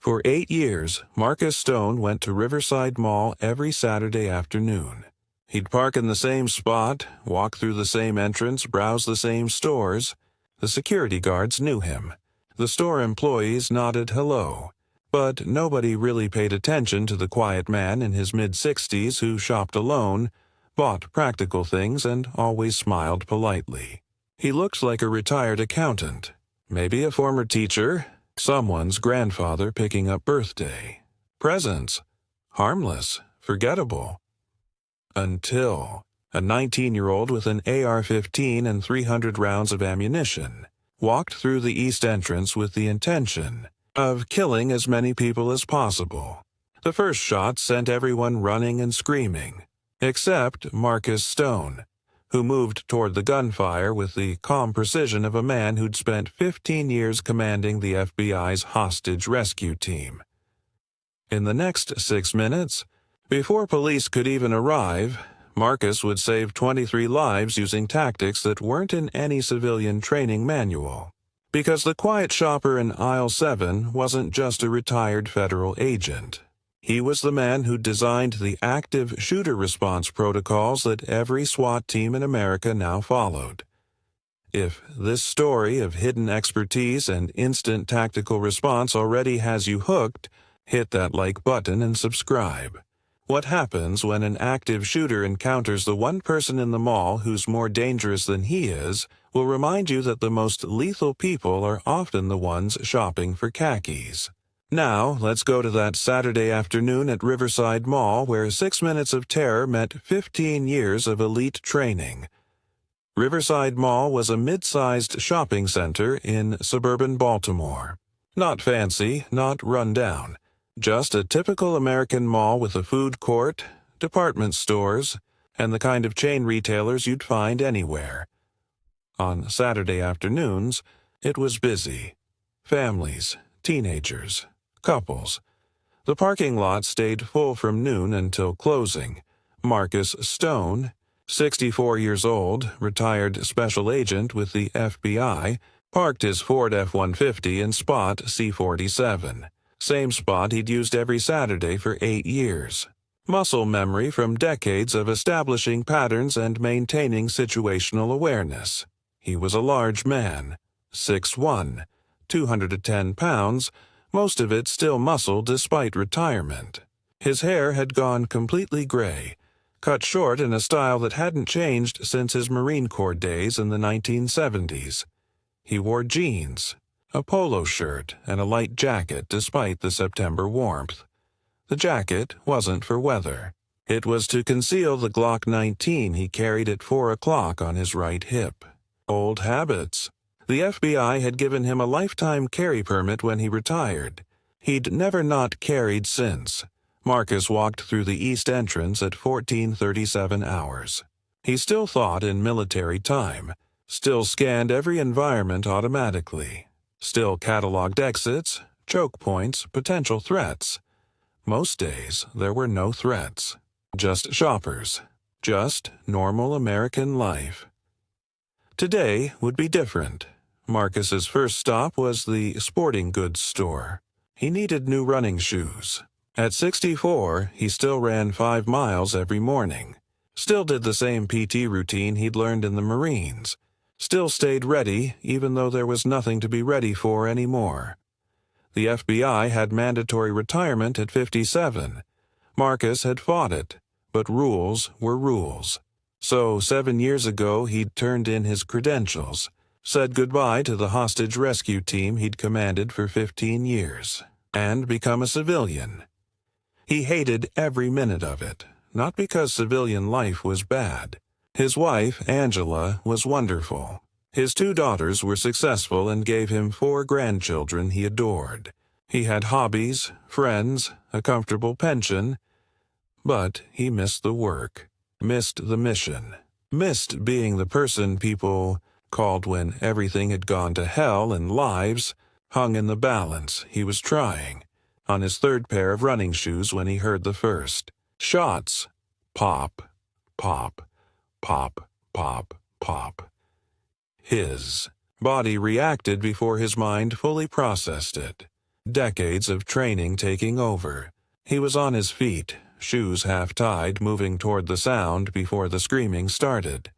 For 8 years, Marcus Stone went to Riverside Mall every Saturday afternoon. He'd park in the same spot, walk through the same entrance, browse the same stores. The security guards knew him. The store employees nodded hello. But nobody really paid attention to the quiet man in his mid-60s who shopped alone, bought practical things, and always smiled politely. He looked like a retired accountant, maybe a former teacher, someone's grandfather picking up birthday. Presents. Harmless. Forgettable. Until a 19-year-old with an AR-15 and 300 rounds of ammunition walked through the east entrance with the intention of killing as many people as possible. The first shot sent everyone running and screaming, except Marcus Stone, who moved toward the gunfire with the calm precision of a man who'd spent 15 years commanding the FBI's hostage rescue team. In the next 6 minutes, before police could even arrive, Marcus would save 23 lives using tactics that weren't in any civilian training manual. Because the quiet shopper in aisle 7 wasn't just a retired federal agent. He was the man who designed the active shooter response protocols that every SWAT team in America now followed. If this story of hidden expertise and instant tactical response already has you hooked, hit that like button and subscribe. What happens when an active shooter encounters the one person in the mall who's more dangerous than he is will remind you that the most lethal people are often the ones shopping for khakis. Now, let's go to that Saturday afternoon at Riverside Mall where 6 minutes of terror meant 15 years of elite training. Riverside Mall was a mid-sized shopping center in suburban Baltimore. Not fancy, not run down. Just a typical American mall with a food court, department stores, and the kind of chain retailers you'd find anywhere. On Saturday afternoons, it was busy. Families, teenagers, couples. The parking lot stayed full from noon until closing. Marcus Stone, 64 years old, retired special agent with the FBI, parked his Ford F-150 in spot C-47. Same spot he'd used every Saturday for 8 years. Muscle memory from decades of establishing patterns and maintaining situational awareness. He was a large man, 6'1", 210 pounds, most of it still muscle despite retirement. His hair had gone completely gray, cut short in a style that hadn't changed since his Marine Corps days in the 1970s. He wore jeans, a polo shirt, and a light jacket despite the September warmth. The jacket wasn't for weather. It was to conceal the Glock 19 he carried at 4 o'clock on his right hip. Old habits. The FBI had given him a lifetime carry permit when he retired. He'd never not carried since. Marcus walked through the east entrance at 14:37 hours. He still thought in military time, still scanned every environment automatically, still cataloged exits, choke points, potential threats. Most days, there were no threats. Just shoppers. Just normal American life. Today would be different. Marcus's first stop was the sporting goods store. He needed new running shoes. At 64, he still ran 5 miles every morning. Still did the same PT routine he'd learned in the Marines. Still stayed ready, even though there was nothing to be ready for anymore. The FBI had mandatory retirement at 57. Marcus had fought it, but rules were rules. So 7 years ago he'd turned in his credentials, said goodbye to the hostage rescue team he'd commanded for 15 years, and become a civilian. He hated every minute of it, not because civilian life was bad. His wife, Angela, was wonderful. His 2 daughters were successful and gave him 4 grandchildren he adored. He had hobbies, friends, a comfortable pension, but he missed the work, missed the mission, missed being the person people called when everything had gone to hell and lives hung in the balance. He was trying, on his 3rd pair of running shoes when he heard the first. Shots. Pop, pop, pop, pop, pop. His body reacted before his mind fully processed it. Decades of training taking over. He was on his feet, shoes half-tied, moving toward the sound before the screaming started.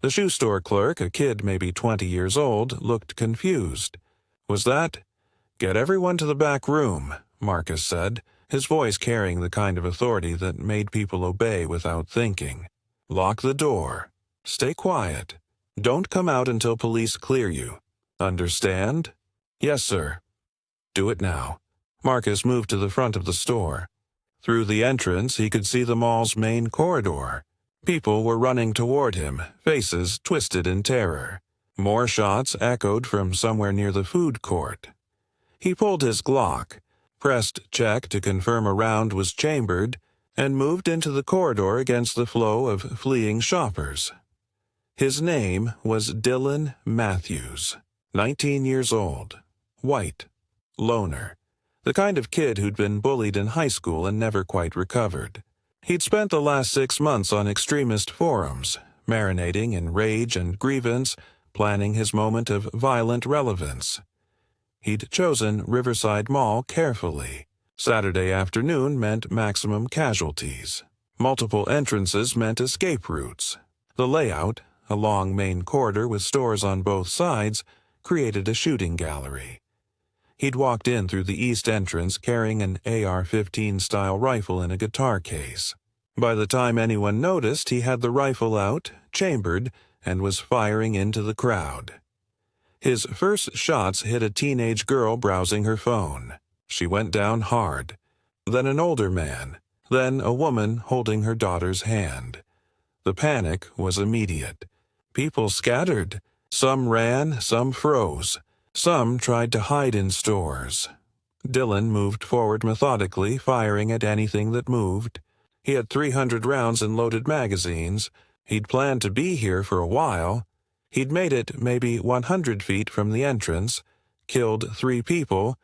The shoe store clerk, a kid maybe 20 years old, looked confused. Was that? "Get everyone to the back room," Marcus said, his voice carrying the kind of authority that made people obey without thinking. "Lock the door. Stay quiet. Don't come out until police clear you. Understand?" "Yes, sir." "Do it now." Marcus moved to the front of the store. Through the entrance, he could see the mall's main corridor. People were running toward him, faces twisted in terror. More shots echoed from somewhere near the food court. He pulled his Glock, pressed check to confirm a round was chambered, and moved into the corridor against the flow of fleeing shoppers. His name was Dylan Matthews, 19 years old, white, loner, the kind of kid who'd been bullied in high school and never quite recovered. He'd spent the last 6 months on extremist forums, marinating in rage and grievance, planning his moment of violent relevance. He'd chosen Riverside Mall carefully. Saturday afternoon meant maximum casualties. Multiple entrances meant escape routes. The layout, a long main corridor with stores on both sides, created a shooting gallery. He'd walked in through the east entrance carrying an AR-15-style rifle in a guitar case. By the time anyone noticed, he had the rifle out, chambered, and was firing into the crowd. His first shots hit a teenage girl browsing her phone. She went down hard. Then an older man. Then a woman holding her daughter's hand. The panic was immediate. People scattered. Some ran, some froze. Some tried to hide in stores. Dylan moved forward methodically, firing at anything that moved. He had 300 rounds in loaded magazines. He'd planned to be here for a while. He'd made it maybe 100 feet from the entrance, killed 3 people,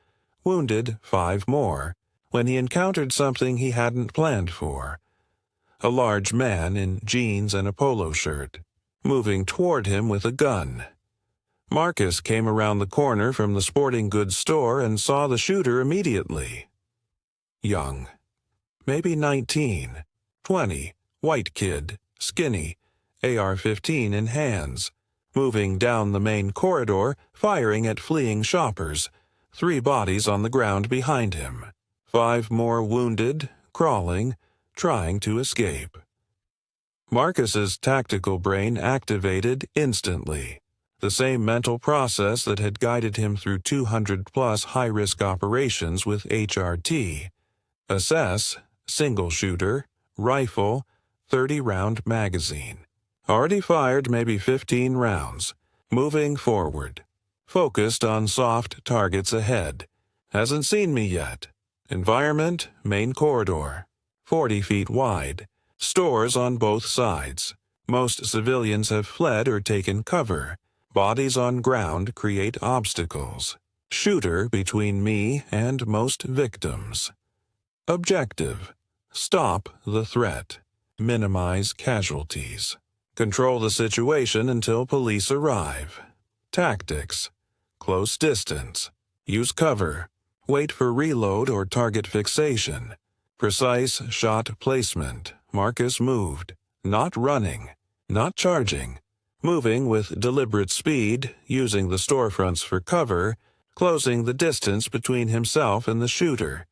wounded 5 more, when he encountered something he hadn't planned for. A large man in jeans and a polo shirt, moving toward him with a gun. Marcus came around the corner from the sporting goods store and saw the shooter immediately. Young. Maybe 19, 20, white kid, skinny, AR-15 in hands, moving down the main corridor, firing at fleeing shoppers, 3 bodies on the ground behind him, 5 more wounded, crawling, trying to escape. Marcus's tactical brain activated instantly. The same mental process that had guided him through 200-plus high-risk operations with HRT. Assess, single shooter, rifle, 30-round magazine. Already fired maybe 15 rounds. Moving forward. Focused on soft targets ahead. Hasn't seen me yet. Environment, main corridor. 40 feet wide. Stores on both sides. Most civilians have fled or taken cover. Bodies on ground create obstacles. Shooter between me and most victims. Objective. Stop the threat. Minimize casualties. Control the situation until police arrive. Tactics. Close distance. Use cover. Wait for reload or target fixation. Precise shot placement. Marcus moved. Not running. Not charging. Moving with deliberate speed, using the storefronts for cover, closing the distance between himself and the shooter.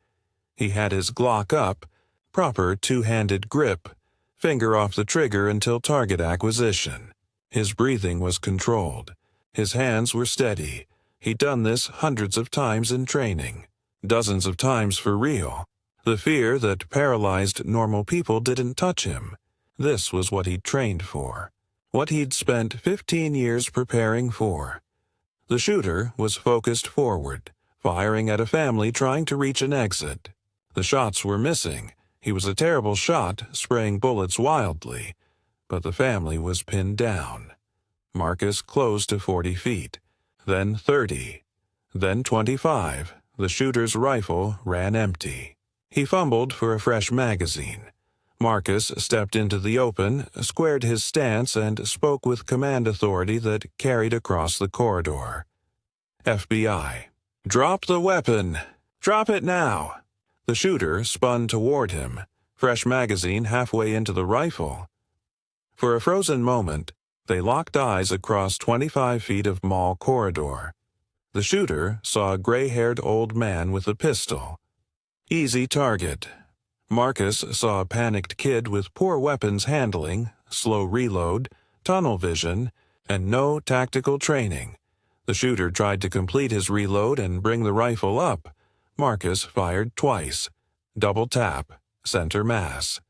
He had his Glock up, proper two-handed grip, finger off the trigger until target acquisition. His breathing was controlled. His hands were steady. He'd done this hundreds of times in training, dozens of times for real. The fear that paralyzed normal people didn't touch him. This was what he'd trained for. What he'd spent 15 years preparing for. The shooter was focused forward, firing at a family trying to reach an exit. The shots were missing. He was a terrible shot, spraying bullets wildly, but the family was pinned down. Marcus closed to 40 feet, then 30, then 25. The shooter's rifle ran empty. He fumbled for a fresh magazine. Marcus stepped into the open, squared his stance, and spoke with command authority that carried across the corridor. FBI. Drop the weapon. Drop it now. The shooter spun toward him, fresh magazine halfway into the rifle. For a frozen moment, they locked eyes across 25 feet of mall corridor. The shooter saw a gray-haired old man with a pistol. Easy target. Marcus saw a panicked kid with poor weapons handling, slow reload, tunnel vision, and no tactical training. The shooter tried to complete his reload and bring the rifle up. Marcus fired twice. Double tap, center mass.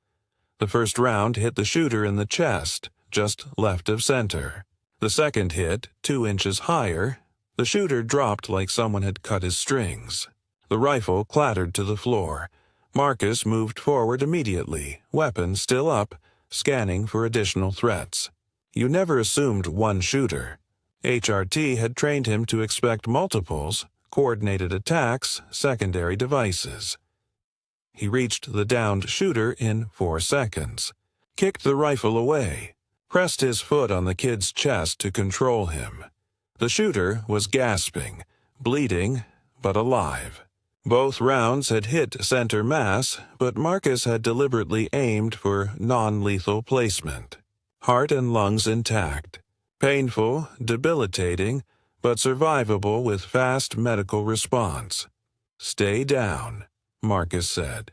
The first round hit the shooter in the chest, just left of center. The second hit, 2 inches higher. The shooter dropped like someone had cut his strings. The rifle clattered to the floor. Marcus moved forward immediately, weapon still up, scanning for additional threats. You never assumed one shooter. HRT had trained him to expect multiples, coordinated attacks, secondary devices. He reached the downed shooter in 4 seconds, kicked the rifle away, pressed his foot on the kid's chest to control him. The shooter was gasping, bleeding, but alive. Both rounds had hit center mass, but Marcus had deliberately aimed for non-lethal placement. Heart and lungs intact. Painful, debilitating, but survivable with fast medical response. Stay down, Marcus said.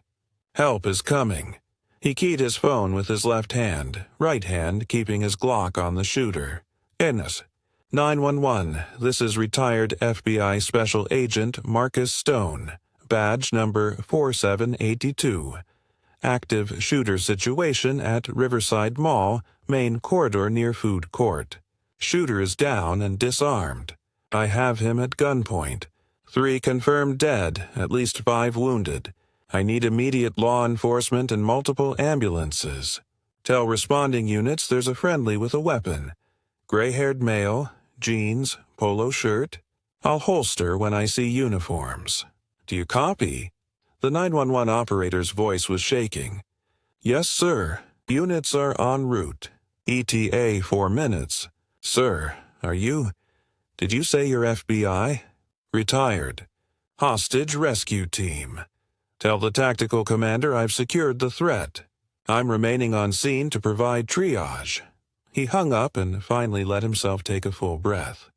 Help is coming. He keyed his phone with his left hand, right hand keeping his Glock on the shooter. Ennis. 911, this is retired FBI Special Agent Marcus Stone, badge number 4782. Active shooter situation at Riverside Mall, main corridor near food court. Shooter is down and disarmed. I have him at gunpoint. 3 confirmed dead, at least 5 wounded. I need immediate law enforcement and multiple ambulances. Tell responding units there's a friendly with a weapon. Gray-haired male, jeans, polo shirt. I'll holster when I see uniforms. Do you copy? The 911 operator's voice was shaking. Yes, sir. Units are en route. ETA 4 minutes. Sir, did you say you're FBI? Retired. Hostage rescue team. Tell the tactical commander I've secured the threat. I'm remaining on scene to provide triage. He hung up and finally let himself take a full breath.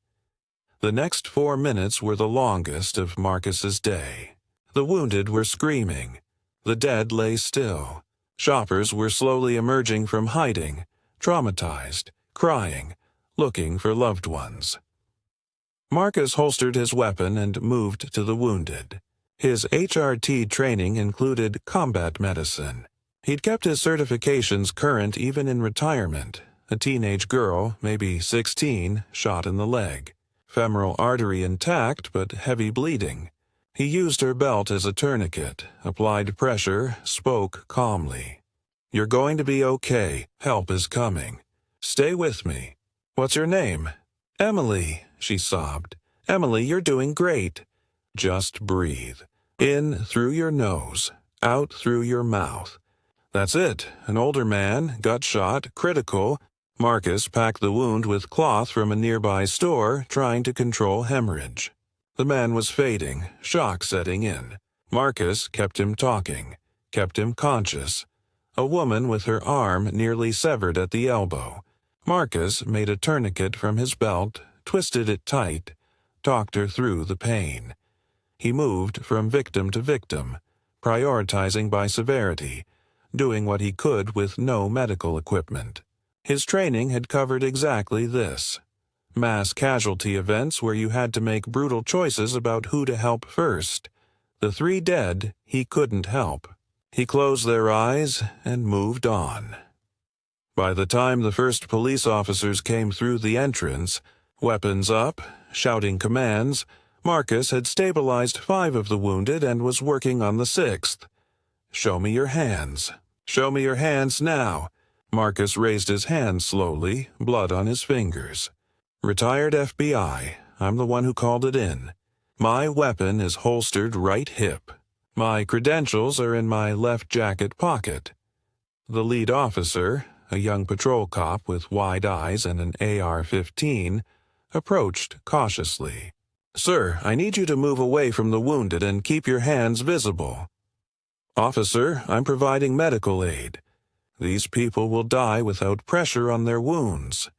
The next 4 minutes were the longest of Marcus's day. The wounded were screaming. The dead lay still. Shoppers were slowly emerging from hiding, traumatized, crying, looking for loved ones. Marcus holstered his weapon and moved to the wounded. His HRT training included combat medicine. He'd kept his certifications current even in retirement. A teenage girl, maybe 16, shot in the leg. Femoral artery intact but heavy bleeding. He used her belt as a tourniquet, applied pressure, spoke calmly. You're going to be okay. Help is coming. Stay with me. What's your name? Emily, she sobbed. Emily, you're doing great. Just breathe. In through your nose, out through your mouth. That's it. An older man, gut shot, critical. Marcus packed the wound with cloth from a nearby store, trying to control hemorrhage. The man was fading, shock setting in. Marcus kept him talking, kept him conscious. A woman with her arm nearly severed at the elbow. Marcus made a tourniquet from his belt, twisted it tight, talked her through the pain. He moved from victim to victim, prioritizing by severity, doing what he could with no medical equipment. His training had covered exactly this. Mass casualty events where you had to make brutal choices about who to help first. The 3 dead he couldn't help. He closed their eyes and moved on. By the time the first police officers came through the entrance, weapons up, shouting commands, Marcus had stabilized 5 of the wounded and was working on the 6th. Show me your hands. Show me your hands now. Marcus raised his hands slowly, blood on his fingers. Retired FBI. I'm the one who called it in. My weapon is holstered right hip. My credentials are in my left jacket pocket. The lead officer, a young patrol cop with wide eyes and an AR-15, approached cautiously. Sir, I need you to move away from the wounded and keep your hands visible. Officer, I'm providing medical aid. These people will die without pressure on their wounds.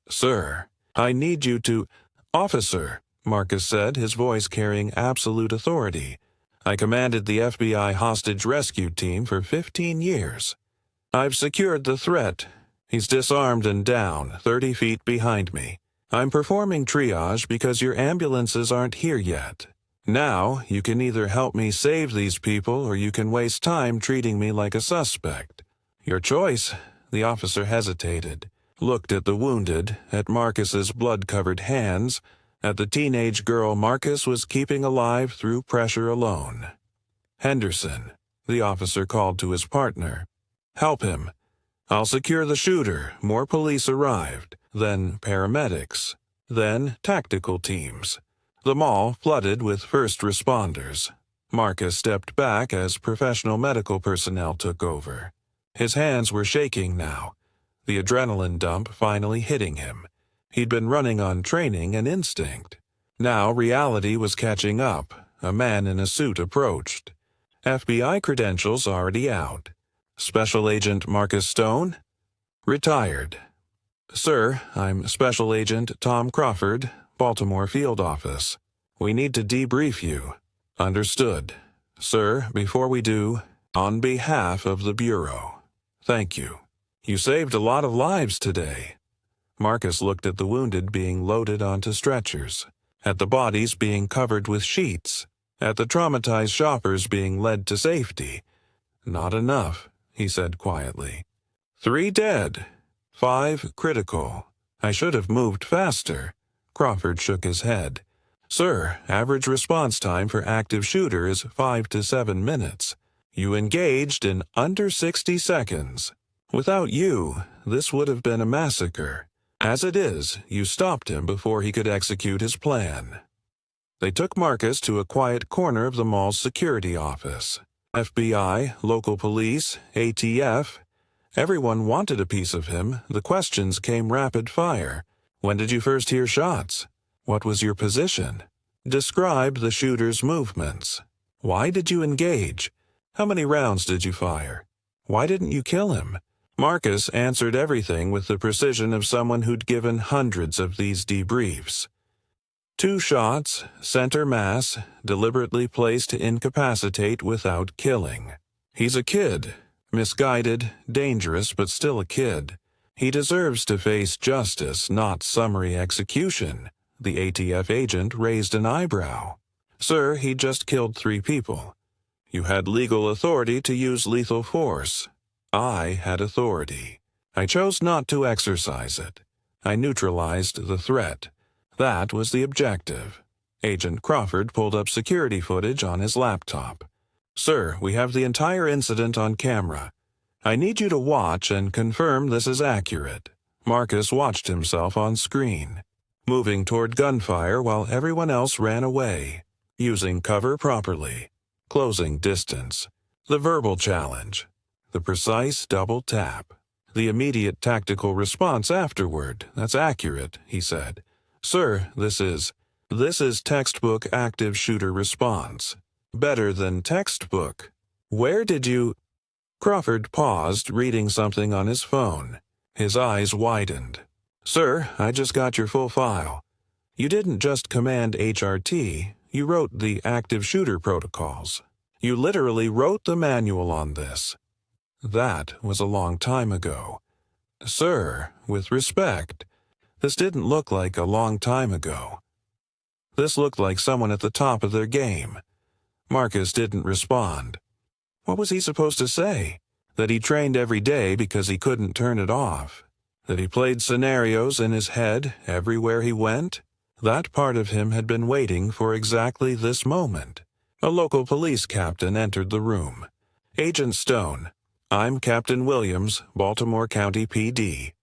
Sir, I need you to— Officer, Marcus said, his voice carrying absolute authority. I commanded the FBI hostage rescue team for 15 years. I've secured the threat. He's disarmed and down, 30 feet behind me. I'm performing triage because your ambulances aren't here yet. Now, you can either help me save these people or you can waste time treating me like a suspect. Your choice. The officer hesitated, looked at the wounded, at Marcus's blood-covered hands, at the teenage girl Marcus was keeping alive through pressure alone. Henderson, the officer called to his partner. Help him. I'll secure the shooter. More police arrived. Then paramedics. Then tactical teams. The mall flooded with first responders. Marcus stepped back as professional medical personnel took over. His hands were shaking now, the adrenaline dump finally hitting him. He'd been running on training and instinct. Now reality was catching up. A man in a suit approached. FBI credentials already out. Special Agent Marcus Stone? Retired. Sir, I'm Special Agent Tom Crawford, Baltimore Field Office. We need to debrief you. Understood. Sir, before we do, on behalf of the Bureau, thank you. You saved a lot of lives today. Marcus looked at the wounded being loaded onto stretchers, at the bodies being covered with sheets, at the traumatized shoppers being led to safety. Not enough, he said quietly. 3 dead. 5 critical. I should have moved faster. Crawford shook his head. Sir, average response time for active shooter is 5 to 7 minutes. You engaged in under 60 seconds. Without you, this would have been a massacre. As it is, you stopped him before he could execute his plan. They took Marcus to a quiet corner of the mall's security office. FBI, local police, ATF. Everyone wanted a piece of him. The questions came rapid fire. When did you first hear shots? What was your position? Describe the shooter's movements. Why did you engage? How many rounds did you fire? Why didn't you kill him? Marcus answered everything with the precision of someone who'd given hundreds of these debriefs. 2 shots, center mass, deliberately placed to incapacitate without killing. He's a kid. Misguided, dangerous, but still a kid. He deserves to face justice, not summary execution. The ATF agent raised an eyebrow. Sir, he just killed 3 people. You had legal authority to use lethal force. I had authority. I chose not to exercise it. I neutralized the threat. That was the objective. Agent Crawford pulled up security footage on his laptop. Sir, we have the entire incident on camera. I need you to watch and confirm this is accurate. Marcus watched himself on screen, moving toward gunfire while everyone else ran away, using cover properly, closing distance, the verbal challenge, the precise double tap, the immediate tactical response afterward. That's accurate, he said. Sir, this is textbook active shooter response. Better than textbook. Where did you— Crawford paused, reading something on his phone. His eyes widened. Sir, I just got your full file. You didn't just command HRT, you wrote the active shooter protocols. You literally wrote the manual on this. That was a long time ago. Sir, with respect, this didn't look like a long time ago. This looked like someone at the top of their game. Marcus didn't respond. What was he supposed to say? That he trained every day because he couldn't turn it off? That he played scenarios in his head everywhere he went? That part of him had been waiting for exactly this moment. A local police captain entered the room. Agent Stone, I'm Captain Williams, Baltimore County PD.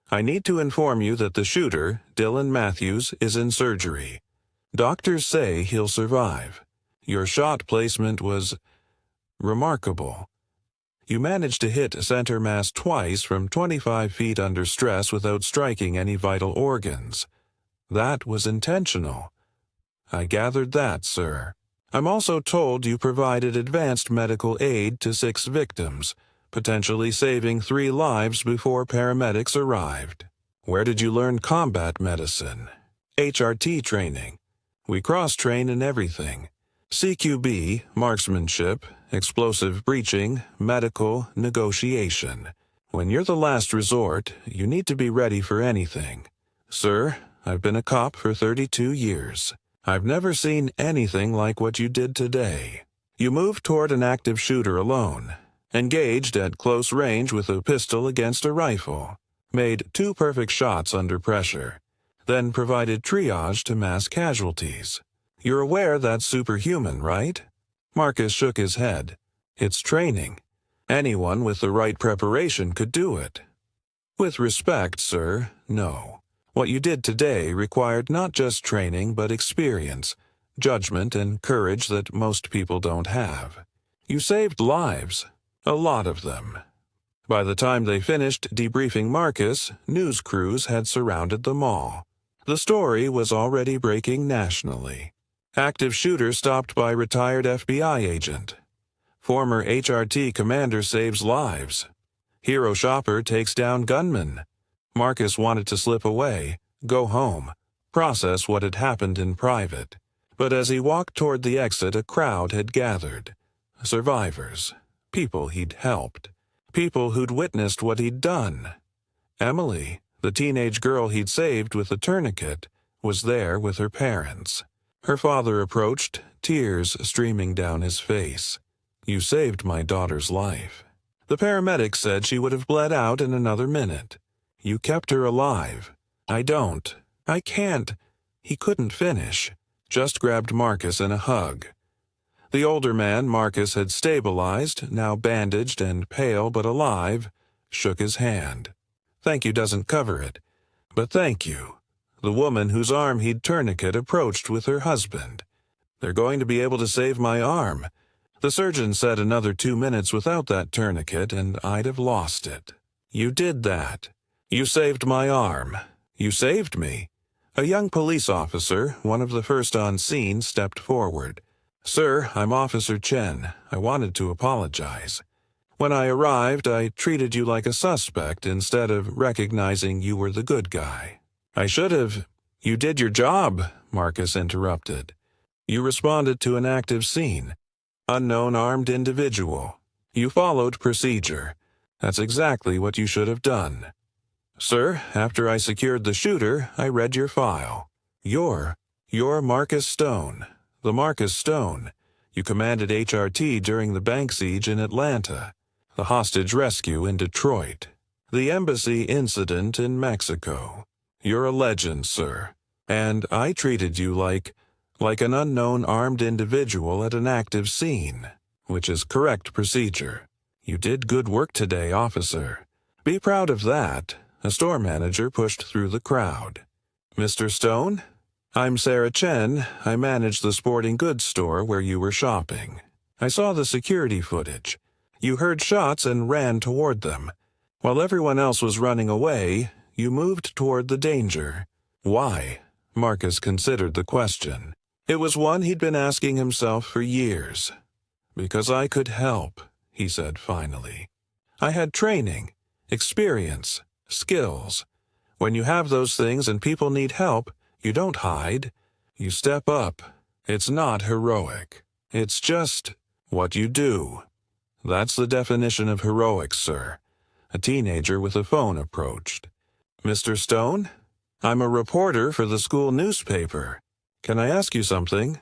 I need to inform you that the shooter, Dylan Matthews, is in surgery. Doctors say he'll survive. Your shot placement was remarkable. You managed to hit center mass twice from 25 feet under stress without striking any vital organs. That was intentional. I gathered that, sir. I'm also told you provided advanced medical aid to 6 victims, potentially saving 3 lives before paramedics arrived. Where did you learn combat medicine? HRT training. We cross-train in everything. CQB, marksmanship, explosive breaching, medical, negotiation. When you're the last resort, you need to be ready for anything. Sir, I've been a cop for 32 years. I've never seen anything like what you did today. You moved toward an active shooter alone, engaged at close range with a pistol against a rifle, made 2 perfect shots under pressure, then provided triage to mass casualties. You're aware that's superhuman, right? Marcus shook his head. It's training. Anyone with the right preparation could do it. With respect, sir, no. What you did today required not just training but experience, judgment, and courage that most people don't have. You saved lives, a lot of them. By the time they finished debriefing Marcus, news crews had surrounded the mall. The story was already breaking nationally. Active shooter stopped by retired FBI agent. Former HRT commander saves lives. Hero shopper takes down gunman. Marcus wanted to slip away, go home, process what had happened in private. But as he walked toward the exit, a crowd had gathered. Survivors. People he'd helped. People who'd witnessed what he'd done. Emily, the teenage girl he'd saved with the tourniquet, was there with her parents. Her father approached, tears streaming down his face. You saved my daughter's life. The paramedic said she would have bled out in another minute. You kept her alive. I can't. He couldn't finish. Just grabbed Marcus in a hug. The older man Marcus had stabilized, now bandaged and pale but alive, shook his hand. Thank you doesn't cover it, but thank you. The woman whose arm he'd tourniquet approached with her husband. They're going to be able to save my arm. The surgeon said another 2 minutes without that tourniquet and I'd have lost it. You did that. You saved my arm. You saved me. A young police officer, one of the first on scene, stepped forward. Sir, I'm Officer Chen. I wanted to apologize. When I arrived, I treated you like a suspect instead of recognizing you were the good guy. I should have. You did your job, Marcus interrupted. You responded to an active scene. Unknown armed individual. You followed procedure. That's exactly what you should have done. Sir, after I secured the shooter, I read your file. You're Marcus Stone. The Marcus Stone. You commanded HRT during the bank siege in Atlanta, the hostage rescue in Detroit, the embassy incident in Mexico. You're a legend, sir. And I treated you like an unknown armed individual at an active scene, which is correct procedure. You did good work today, officer. Be proud of that. A store manager pushed through the crowd. Mr. Stone? I'm Sarah Chen. I manage the sporting goods store where you were shopping. I saw the security footage. You heard shots and ran toward them. While everyone else was running away, you moved toward the danger. Why? Marcus considered the question. It was one he'd been asking himself for years. Because I could help, he said finally. I had training, experience, skills. When you have those things and people need help, you don't hide. You step up. It's not heroic. It's just what you do. That's the definition of heroic, sir. A teenager with a phone approached. Mr. Stone? I'm a reporter for the school newspaper. Can I ask you something?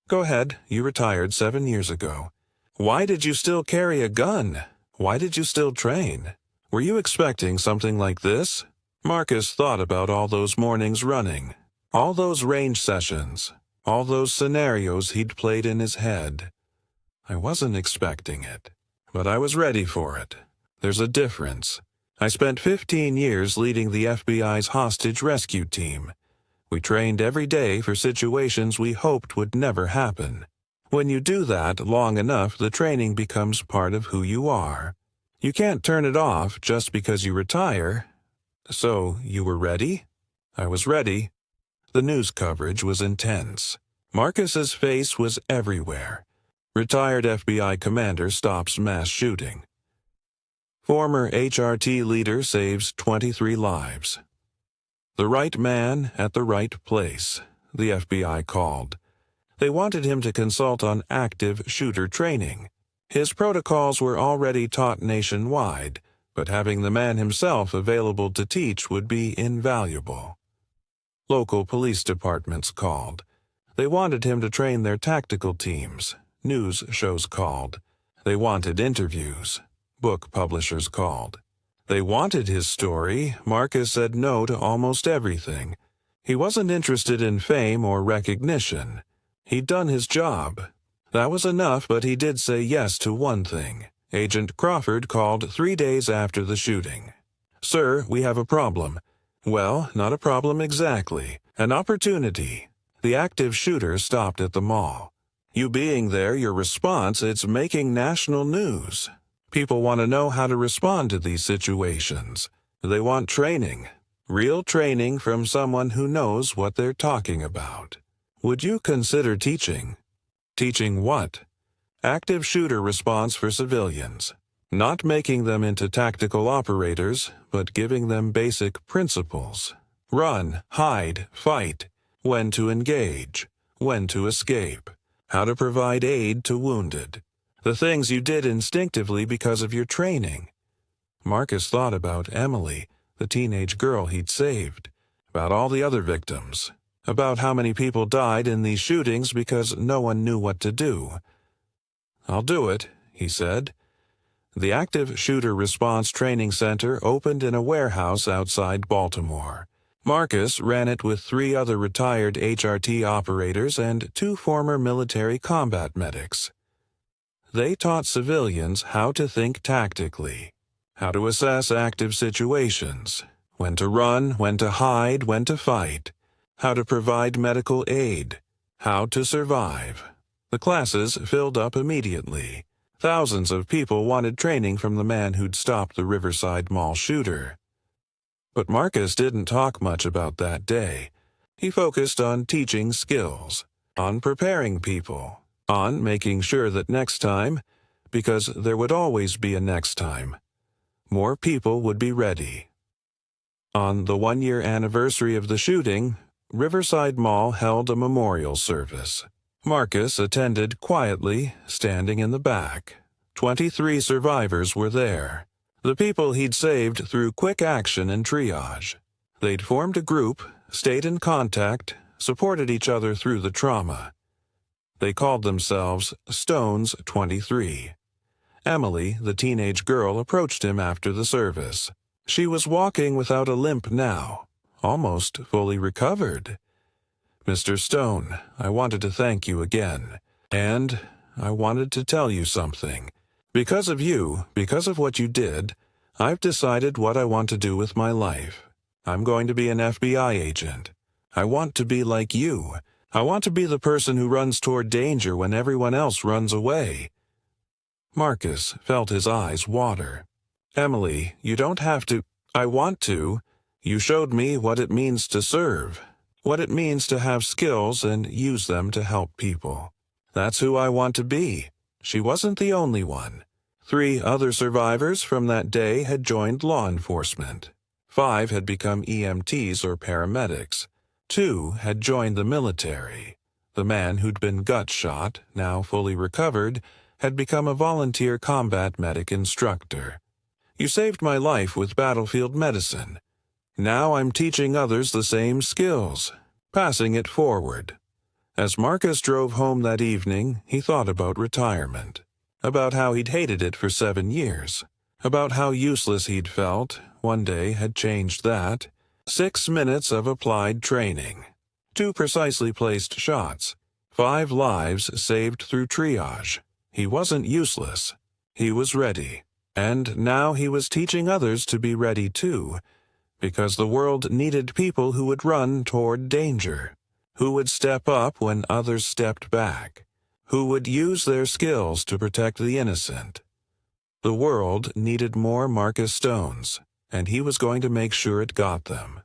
Go ahead. You retired 7 years ago. Why did you still carry a gun? Why did you still train? Were you expecting something like this? Marcus thought about all those mornings running, all those range sessions, all those scenarios he'd played in his head. I wasn't expecting it, but I was ready for it. There's a difference. I spent 15 years leading the FBI's hostage rescue team. We trained every day for situations we hoped would never happen. When you do that long enough, the training becomes part of who you are. You can't turn it off just because you retire. So, you were ready? I was ready. The news coverage was intense. Marcus's face was everywhere. Retired FBI commander stops mass shooting. Former HRT leader saves 23 lives. The right man at the right place, the FBI called. They wanted him to consult on active shooter training. His protocols were already taught nationwide, but having the man himself available to teach would be invaluable. Local police departments called. They wanted him to train their tactical teams. News shows called. They wanted interviews. Book publishers called. They wanted his story. Marcus said no to almost everything. He wasn't interested in fame or recognition. He'd done his job. That was enough, but he did say yes to one thing. Agent Crawford called 3 days after the shooting. "Sir, we have a problem." "Well, not a problem exactly. An opportunity." The active shooter stopped at the mall. "You being there, your response, it's making national news. People want to know how to respond to these situations. They want training. Real training from someone who knows what they're talking about. Would you consider teaching?" "Teaching what?" "Active shooter response for civilians. Not making them into tactical operators, but giving them basic principles. Run, hide, fight. When to engage. When to escape. How to provide aid to wounded. The things you did instinctively because of your training." Marcus thought about Emily, the teenage girl he'd saved, about all the other victims, about how many people died in these shootings because no one knew what to do. "I'll do it," he said. The Active Shooter Response Training Center opened in a warehouse outside Baltimore. Marcus ran it with 3 other retired HRT operators and 2 former military combat medics. They taught civilians how to think tactically, how to assess active situations, when to run, when to hide, when to fight, how to provide medical aid, how to survive. The classes filled up immediately. Thousands of people wanted training from the man who'd stopped the Riverside Mall shooter. But Marcus didn't talk much about that day. He focused on teaching skills, on preparing people, on making sure that next time, because there would always be a next time, more people would be ready. On the 1-year anniversary of the shooting, Riverside Mall held a memorial service. Marcus attended quietly, standing in the back. 23 survivors were there. The people he'd saved through quick action and triage. They'd formed a group, stayed in contact, supported each other through the trauma. They called themselves Stones 23. Emily, the teenage girl, approached him after the service. She was walking without a limp now, almost fully recovered. "Mr. Stone, I wanted to thank you again. And I wanted to tell you something. Because of you, because of what you did, I've decided what I want to do with my life. I'm going to be an FBI agent. I want to be like you. I want to be the person who runs toward danger when everyone else runs away." Marcus felt his eyes water. "Emily, you don't have to." "I want to. You showed me what it means to serve, what it means to have skills and use them to help people. That's who I want to be." She wasn't the only one. 3 other survivors from that day had joined law enforcement. 5 had become EMTs or paramedics. 2 had joined the military. The man who'd been gut shot, now fully recovered, had become a volunteer combat medic instructor. "You saved my life with battlefield medicine. Now I'm teaching others the same skills, passing it forward." As Marcus drove home that evening, he thought about retirement, about how he'd hated it for 7 years, about how useless he'd felt. One day had changed that. 6 minutes of applied training, 2 precisely placed shots, 5 lives saved through triage. He wasn't useless. He was ready. And now he was teaching others to be ready too, because the world needed people who would run toward danger, who would step up when others stepped back, who would use their skills to protect the innocent. The world needed more Marcus Stones, and he was going to make sure it got them.